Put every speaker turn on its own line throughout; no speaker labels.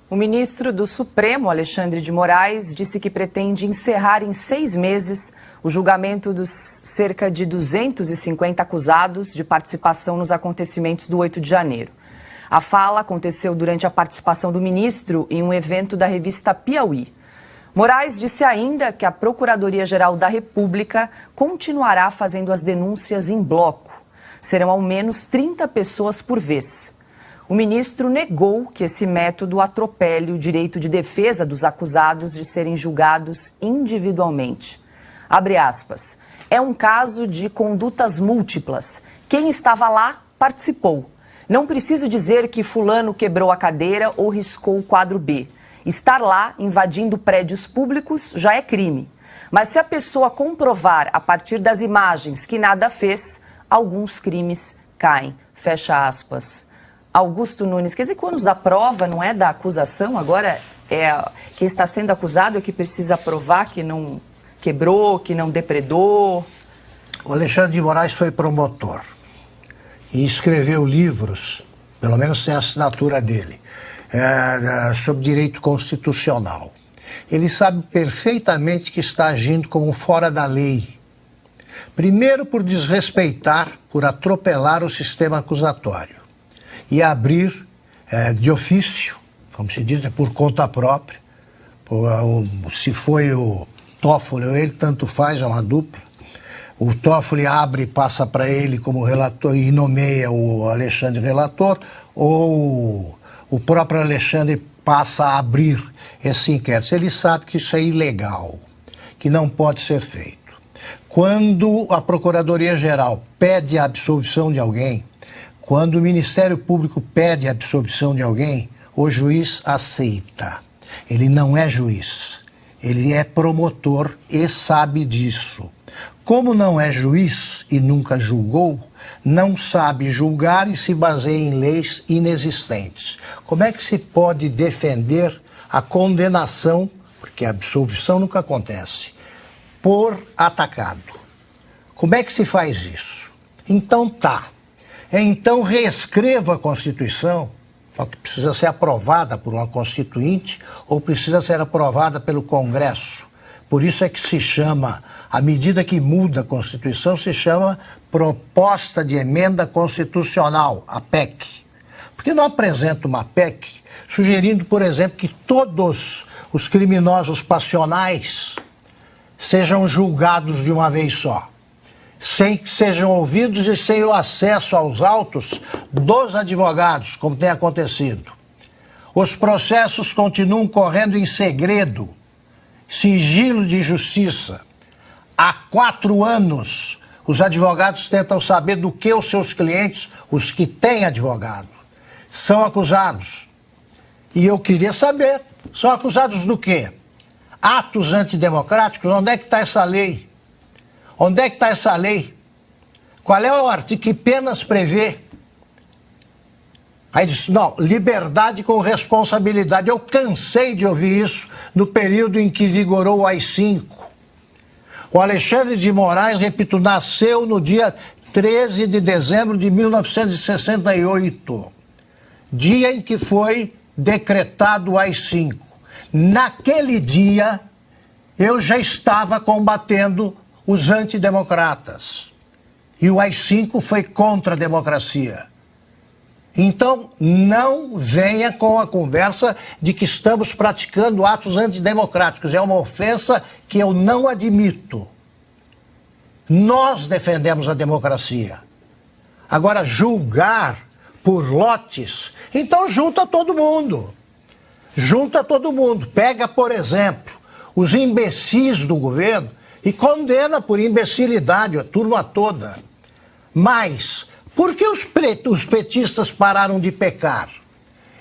O ministro do Supremo, Alexandre de Moraes, disse que pretende encerrar em 6 meses o julgamento dos cerca de 250 acusados de participação nos acontecimentos do 8 de janeiro. A fala aconteceu durante a participação do ministro em um evento da revista Piauí. Moraes disse ainda que a Procuradoria-Geral da República continuará fazendo as denúncias em bloco. Serão ao menos 30 pessoas por vez. O ministro negou que esse método atropele o direito de defesa dos acusados de serem julgados individualmente. Abre aspas. É um caso de condutas múltiplas. Quem estava lá participou. Não preciso dizer que fulano quebrou a cadeira ou riscou o quadro B. Estar lá invadindo prédios públicos já é crime. Mas se a pessoa comprovar a partir das imagens que nada fez, alguns crimes caem. Fecha aspas. Augusto Nunes, quer dizer que quando da prova não é da acusação, agora é quem está sendo acusado é que precisa provar que não quebrou, que não depredou.
O Alexandre de Moraes foi promotor e escreveu livros, pelo menos tem a assinatura dele, sobre direito constitucional. Ele sabe perfeitamente que está agindo como fora da lei. Primeiro por desrespeitar, por atropelar o sistema acusatório e abrir de ofício, como se diz, por conta própria. Se foi o Toffoli ou ele, tanto faz, é uma dupla. O Toffoli abre e passa para ele como relator e nomeia o Alexandre relator, ou o próprio Alexandre passa a abrir esse inquérito. Ele sabe que isso é ilegal, que não pode ser feito. Quando a Procuradoria-Geral pede a absolvição de alguém, quando o Ministério Público pede a absolvição de alguém, o juiz aceita. Ele não é juiz, ele é promotor e sabe disso. Como não é juiz e nunca julgou, não sabe julgar e se baseia em leis inexistentes. Como é que se pode defender a condenação, porque a absolvição nunca acontece, por atacado? Como é que se faz isso? Então Então reescreva a Constituição, que precisa ser aprovada por uma Constituinte ou precisa ser aprovada pelo Congresso. Por isso é que se chama, à medida que muda a Constituição, se chama Proposta de Emenda Constitucional, a PEC. Por que não apresenta uma PEC sugerindo, por exemplo, que todos os criminosos passionais sejam julgados de uma vez só, sem que sejam ouvidos e sem o acesso aos autos dos advogados, como tem acontecido. Os processos continuam correndo em segredo, sigilo de justiça. Há 4 anos, os advogados tentam saber do que os seus clientes, os que têm advogado, são acusados. E eu queria saber, são acusados do quê? Atos antidemocráticos? Onde é que está essa lei? Onde é que está essa lei? Qual é o artigo? Que penas prevê? Aí diz, não, liberdade com responsabilidade. Eu cansei de ouvir isso no período em que vigorou o AI-5. O Alexandre de Moraes, repito, nasceu no dia 13 de dezembro de 1968, dia em que foi decretado o AI-5. Naquele dia, eu já estava combatendo os antidemocratas. E o AI-5 foi contra a democracia. Então, não venha com a conversa de que estamos praticando atos antidemocráticos. É uma ofensa que eu não admito. Nós defendemos a democracia. Agora, julgar por lotes, então junta todo mundo. Junta todo mundo. Pega, por exemplo, os imbecis do governo e condena por imbecilidade a turma toda. Mas, por que os petistas pararam de pecar?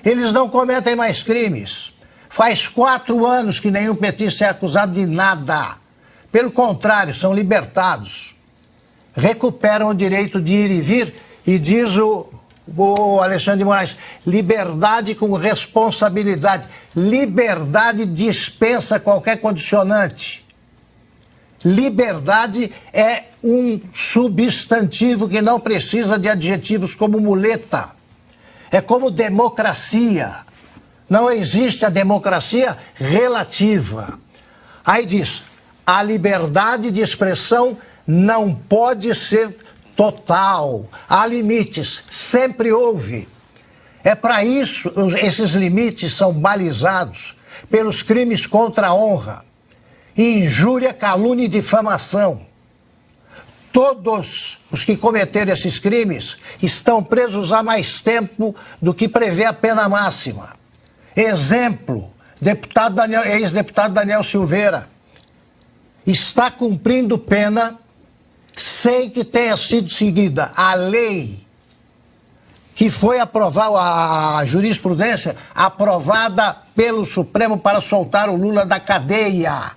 Eles não cometem mais crimes. Faz 4 anos que nenhum petista é acusado de nada. Pelo contrário, são libertados. Recuperam o direito de ir e vir e diz o Alexandre de Moraes, liberdade com responsabilidade. Liberdade dispensa qualquer condicionante. Liberdade é um substantivo que não precisa de adjetivos como muleta. É como democracia. Não existe a democracia relativa. Aí diz, a liberdade de expressão não pode ser total. Há limites, sempre houve. É para isso, esses limites são balizados pelos crimes contra a honra, injúria, calúnia e difamação. Todos os que cometeram esses crimes estão presos há mais tempo do que prevê a pena máxima. Exemplo, ex-deputado Daniel Silveira está cumprindo pena sem que tenha sido seguida a lei que foi aprovada, a jurisprudência aprovada pelo Supremo para soltar o Lula da cadeia.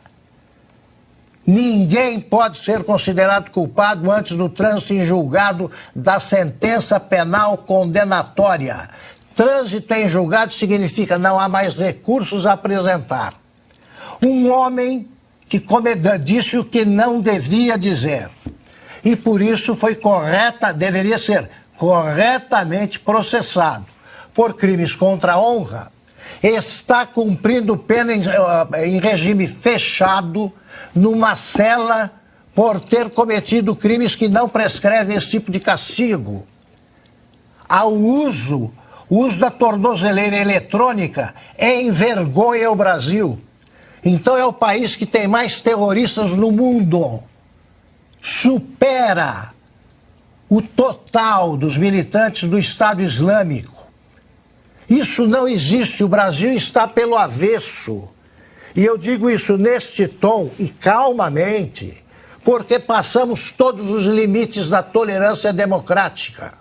Ninguém pode ser considerado culpado antes do trânsito em julgado da sentença penal condenatória. Trânsito em julgado significa não há mais recursos a apresentar. Um homem que disse o que não devia dizer. E por isso deveria ser corretamente processado por crimes contra a honra. Está cumprindo pena em regime fechado, numa cela, por ter cometido crimes que não prescrevem esse tipo de castigo. O uso da tornozeleira eletrônica envergonha o Brasil. Então é o país que tem mais terroristas no mundo. Supera o total dos militantes do Estado Islâmico. Isso não existe, o Brasil está pelo avesso. E eu digo isso neste tom e calmamente, porque passamos todos os limites da tolerância democrática.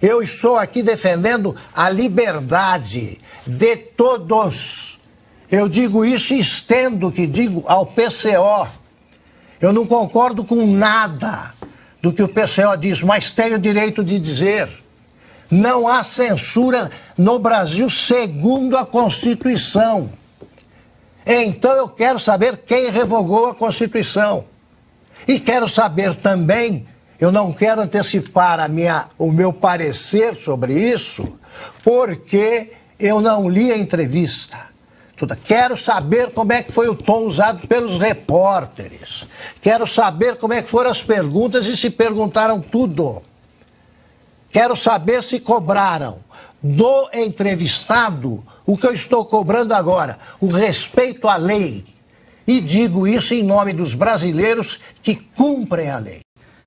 Eu estou aqui defendendo a liberdade de todos. Eu digo isso e estendo o que digo ao PCO. Eu não concordo com nada do que o PCO diz, mas tenho o direito de dizer. Não há censura no Brasil segundo a Constituição. Então eu quero saber quem revogou a Constituição. E quero saber também, eu não quero antecipar o meu parecer sobre isso, porque eu não li a entrevista. Quero saber como é que foi o tom usado pelos repórteres. Quero saber como é que foram as perguntas e se perguntaram tudo. Quero saber se cobraram do entrevistado o que eu estou cobrando agora, o respeito à lei. E digo isso em nome dos brasileiros que cumprem a lei.